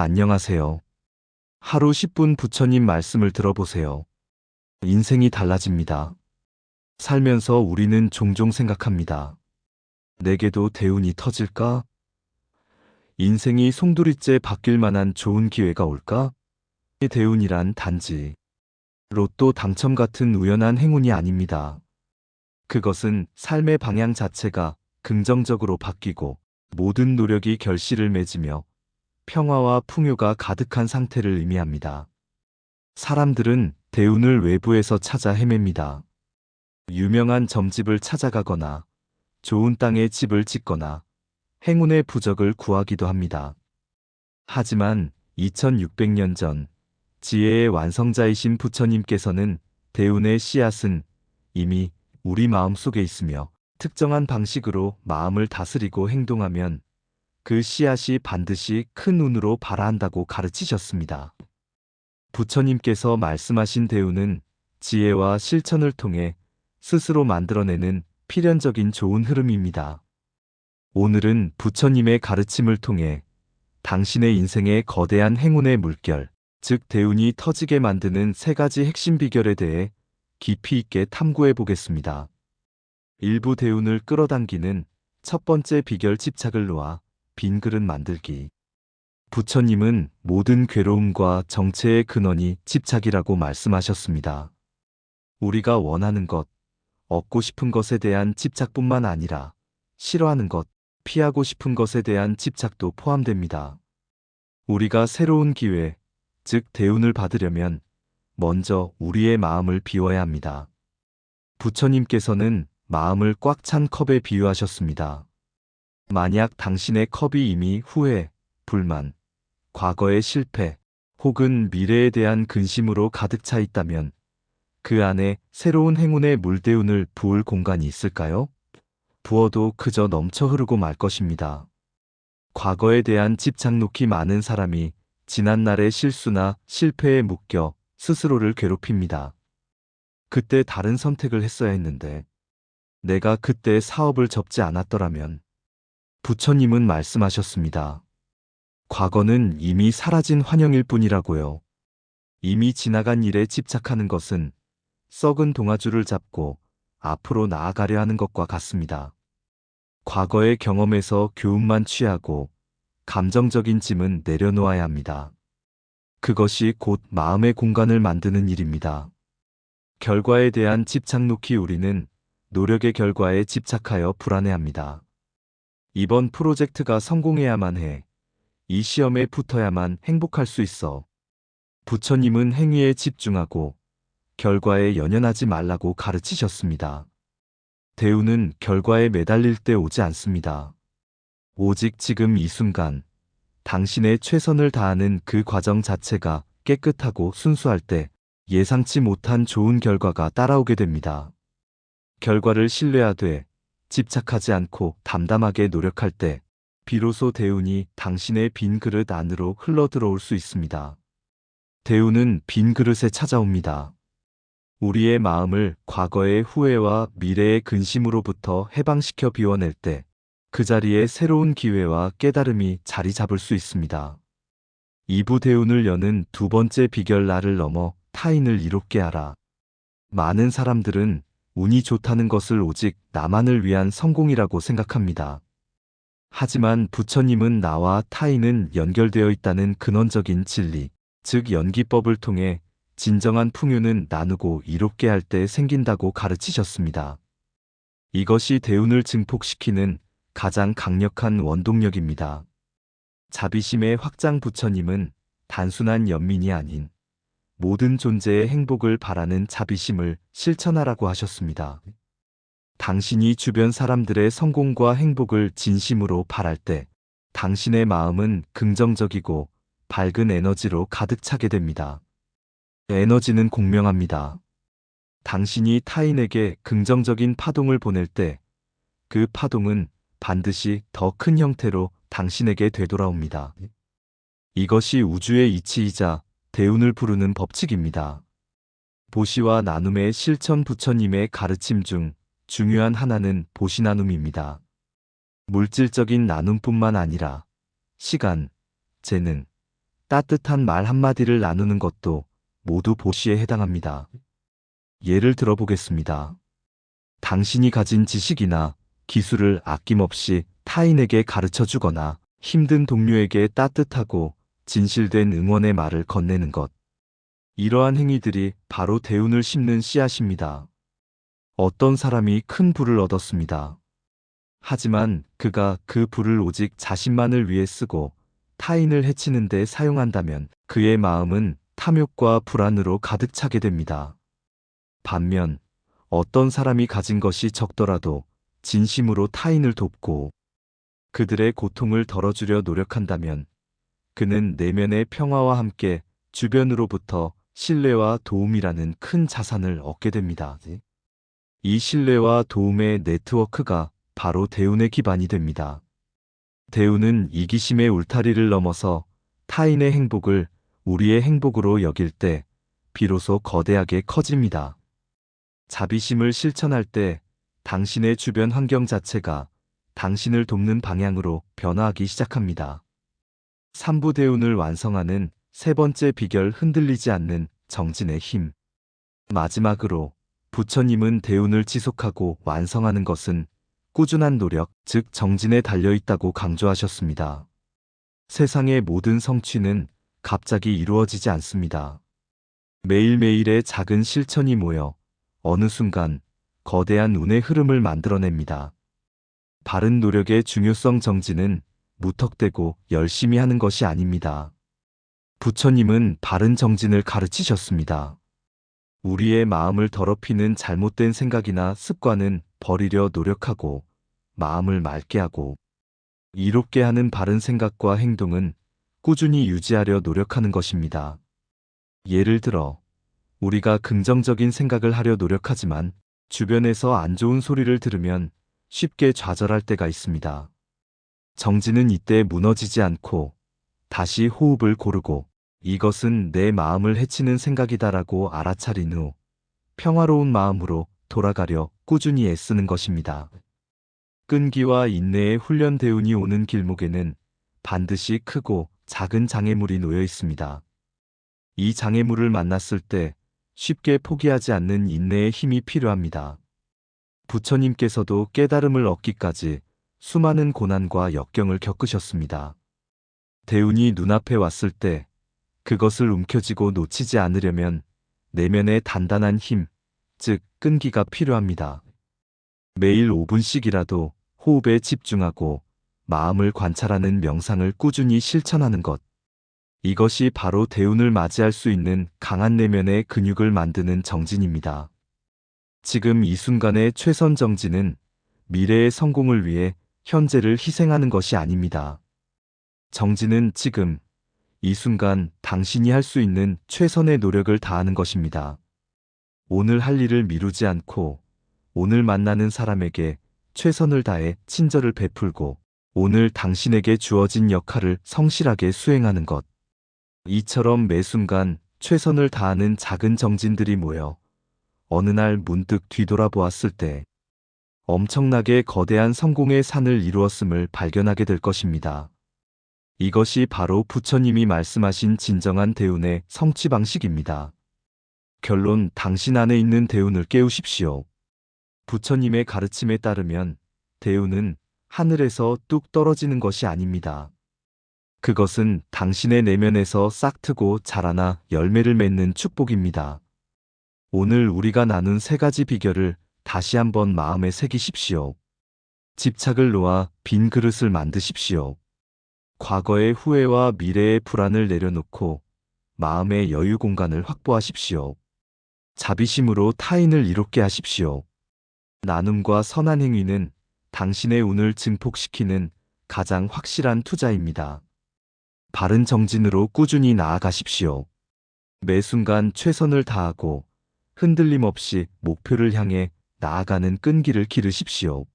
안녕하세요. 하루 10분 부처님 말씀을 들어보세요. 인생이 달라집니다. 살면서 우리는 종종 생각합니다. 내게도 대운이 터질까? 인생이 송두리째 바뀔 만한 좋은 기회가 올까? 이 대운이란 단지 로또 당첨 같은 우연한 행운이 아닙니다. 그것은 삶의 방향 자체가 긍정적으로 바뀌고 모든 노력이 결실을 맺으며 평화와 풍요가 가득한 상태를 의미합니다. 사람들은 대운을 외부에서 찾아 헤맵니다. 유명한 점집을 찾아가거나 좋은 땅에 집을 짓거나 행운의 부적을 구하기도 합니다. 하지만 2600년 전 지혜의 완성자이신 부처님께서는 대운의 씨앗은 이미 우리 마음속에 있으며 특정한 방식으로 마음을 다스리고 행동하면 그 씨앗이 반드시 큰 운으로 발아한다고 가르치셨습니다. 부처님께서 말씀하신 대운은 지혜와 실천을 통해 스스로 만들어내는 필연적인 좋은 흐름입니다. 오늘은 부처님의 가르침을 통해 당신의 인생의 거대한 행운의 물결, 즉 대운이 터지게 만드는 세 가지 핵심 비결에 대해 깊이 있게 탐구해 보겠습니다. 일부 대운을 끌어당기는 첫 번째 비결 집착을 놓아 빈 그릇 만들기. 부처님은 모든 괴로움과 정체의 근원이 집착이라고 말씀하셨습니다. 우리가 원하는 것, 얻고 싶은 것에 대한 집착뿐만 아니라 싫어하는 것, 피하고 싶은 것에 대한 집착도 포함됩니다. 우리가 새로운 기회, 즉 대운을 받으려면 먼저 우리의 마음을 비워야 합니다. 부처님께서는 마음을 꽉 찬 컵에 비유하셨습니다. 만약 당신의 컵이 이미 후회, 불만, 과거의 실패, 혹은 미래에 대한 근심으로 가득 차 있다면 그 안에 새로운 행운의 물대운을 부을 공간이 있을까요? 부어도 그저 넘쳐 흐르고 말 것입니다. 과거에 대한 집착 놓기 많은 사람이 지난날의 실수나 실패에 묶여 스스로를 괴롭힙니다. 그때 다른 선택을 했어야 했는데, 내가 그때 사업을 접지 않았더라면. 부처님은 말씀하셨습니다. 과거는 이미 사라진 환영일 뿐이라고요. 이미 지나간 일에 집착하는 것은 썩은 동아줄을 잡고 앞으로 나아가려 하는 것과 같습니다. 과거의 경험에서 교훈만 취하고 감정적인 짐은 내려놓아야 합니다. 그것이 곧 마음의 공간을 만드는 일입니다. 결과에 대한 집착 놓기. 우리는 노력의 결과에 집착하여 불안해합니다. 이번 프로젝트가 성공해야만 해. 이 시험에 붙어야만 행복할 수 있어. 부처님은 행위에 집중하고 결과에 연연하지 말라고 가르치셨습니다. 대운은 결과에 매달릴 때 오지 않습니다. 오직 지금 이 순간, 당신의 최선을 다하는 그 과정 자체가 깨끗하고 순수할 때 예상치 못한 좋은 결과가 따라오게 됩니다. 결과를 신뢰하되 집착하지 않고 담담하게 노력할 때 비로소 대운이 당신의 빈 그릇 안으로 흘러 들어올 수 있습니다. 대운은 빈 그릇에 찾아옵니다. 우리의 마음을 과거의 후회와 미래의 근심으로부터 해방시켜 비워낼 때 그 자리에 새로운 기회와 깨달음이 자리 잡을 수 있습니다. 이부 대운을 여는 두 번째 비결. 나를 넘어 타인을 이롭게 하라. 많은 사람들은 운이 좋다는 것을 오직 나만을 위한 성공이라고 생각합니다. 하지만 부처님은 나와 타인은 연결되어 있다는 근원적인 진리, 즉 연기법을 통해 진정한 풍요는 나누고 이롭게 할 때 생긴다고 가르치셨습니다. 이것이 대운을 증폭시키는 가장 강력한 원동력입니다. 자비심의 확장. 부처님은 단순한 연민이 아닌 모든 존재의 행복을 바라는 자비심을 실천하라고 하셨습니다. 당신이 주변 사람들의 성공과 행복을 진심으로 바랄 때 당신의 마음은 긍정적이고 밝은 에너지로 가득 차게 됩니다. 에너지는 공명합니다. 당신이 타인에게 긍정적인 파동을 보낼 때 그 파동은 반드시 더 큰 형태로 당신에게 되돌아옵니다. 이것이 우주의 이치이자 대운을 부르는 법칙입니다. 보시와 나눔의 실천. 부처님의 가르침 중 중요한 하나는 보시 나눔입니다. 물질적인 나눔뿐만 아니라 시간, 재능, 따뜻한 말 한마디를 나누는 것도 모두 보시에 해당합니다. 예를 들어보겠습니다. 당신이 가진 지식이나 기술을 아낌없이 타인에게 가르쳐 주거나 힘든 동료에게 따뜻하고 진실된 응원의 말을 건네는 것. 이러한 행위들이 바로 대운을 심는 씨앗입니다. 어떤 사람이 큰 부를 얻었습니다. 하지만 그가 그 부를 오직 자신만을 위해 쓰고 타인을 해치는 데 사용한다면 그의 마음은 탐욕과 불안으로 가득 차게 됩니다. 반면 어떤 사람이 가진 것이 적더라도 진심으로 타인을 돕고 그들의 고통을 덜어주려 노력한다면 그는 내면의 평화와 함께 주변으로부터 신뢰와 도움이라는 큰 자산을 얻게 됩니다. 이 신뢰와 도움의 네트워크가 바로 대운의 기반이 됩니다. 대운은 이기심의 울타리를 넘어서 타인의 행복을 우리의 행복으로 여길 때 비로소 거대하게 커집니다. 자비심을 실천할 때 당신의 주변 환경 자체가 당신을 돕는 방향으로 변화하기 시작합니다. 삼부 대운을 완성하는 세 번째 비결, 흔들리지 않는 정진의 힘. 마지막으로 부처님은 대운을 지속하고 완성하는 것은 꾸준한 노력, 즉 정진에 달려 있다고 강조하셨습니다. 세상의 모든 성취는 갑자기 이루어지지 않습니다. 매일매일의 작은 실천이 모여 어느 순간 거대한 운의 흐름을 만들어냅니다. 바른 노력의 중요성, 정진은 무턱대고 열심히 하는 것이 아닙니다. 부처님은 바른 정진을 가르치셨습니다. 우리의 마음을 더럽히는 잘못된 생각이나 습관은 버리려 노력하고 마음을 맑게 하고 이롭게 하는 바른 생각과 행동은 꾸준히 유지하려 노력하는 것입니다. 예를 들어 우리가 긍정적인 생각을 하려 노력하지만 주변에서 안 좋은 소리를 들으면 쉽게 좌절할 때가 있습니다. 정진은 이때 무너지지 않고 다시 호흡을 고르고 이것은 내 마음을 해치는 생각이다라고 알아차린 후 평화로운 마음으로 돌아가려 꾸준히 애쓰는 것입니다. 끈기와 인내의 훈련. 대운이 오는 길목에는 반드시 크고 작은 장애물이 놓여 있습니다. 이 장애물을 만났을 때 쉽게 포기하지 않는 인내의 힘이 필요합니다. 부처님께서도 깨달음을 얻기까지 수많은 고난과 역경을 겪으셨습니다. 대운이 눈앞에 왔을 때 그것을 움켜쥐고 놓치지 않으려면 내면의 단단한 힘, 즉 끈기가 필요합니다. 매일 5분씩이라도 호흡에 집중하고 마음을 관찰하는 명상을 꾸준히 실천하는 것. 이것이 바로 대운을 맞이할 수 있는 강한 내면의 근육을 만드는 정진입니다. 지금 이 순간의 최선 정진은 미래의 성공을 위해 현재를 희생하는 것이 아닙니다. 정진은 지금 이 순간 당신이 할 수 있는 최선의 노력을 다하는 것입니다. 오늘 할 일을 미루지 않고 오늘 만나는 사람에게 최선을 다해 친절을 베풀고 오늘 당신에게 주어진 역할을 성실하게 수행하는 것. 이처럼 매 순간 최선을 다하는 작은 정진들이 모여 어느 날 문득 뒤돌아보았을 때 엄청나게 거대한 성공의 산을 이루었음을 발견하게 될 것입니다. 이것이 바로 부처님이 말씀하신 진정한 대운의 성취 방식입니다. 결론, 당신 안에 있는 대운을 깨우십시오. 부처님의 가르침에 따르면 대운은 하늘에서 뚝 떨어지는 것이 아닙니다. 그것은 당신의 내면에서 싹트고 자라나 열매를 맺는 축복입니다. 오늘 우리가 나눈 세 가지 비결을 다시 한번 마음에 새기십시오. 집착을 놓아 빈 그릇을 만드십시오. 과거의 후회와 미래의 불안을 내려놓고 마음의 여유 공간을 확보하십시오. 자비심으로 타인을 이롭게 하십시오. 나눔과 선한 행위는 당신의 운을 증폭시키는 가장 확실한 투자입니다. 바른 정진으로 꾸준히 나아가십시오. 매 순간 최선을 다하고 흔들림 없이 목표를 향해 나아가는 끈기를 기르십시오.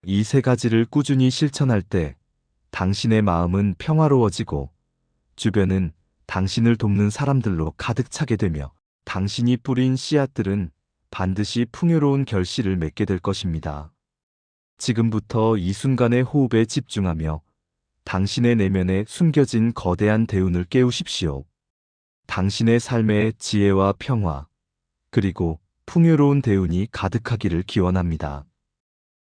이 세 가지를 꾸준히 실천할 때 당신의 마음은 평화로워지고 주변은 당신을 돕는 사람들로 가득 차게 되며 당신이 뿌린 씨앗들은 반드시 풍요로운 결실을 맺게 될 것입니다. 지금부터 이 순간의 호흡에 집중하며 당신의 내면에 숨겨진 거대한 대운을 깨우십시오. 당신의 삶에 지혜와 평화, 그리고 풍요로운 대운이 가득하기를 기원합니다.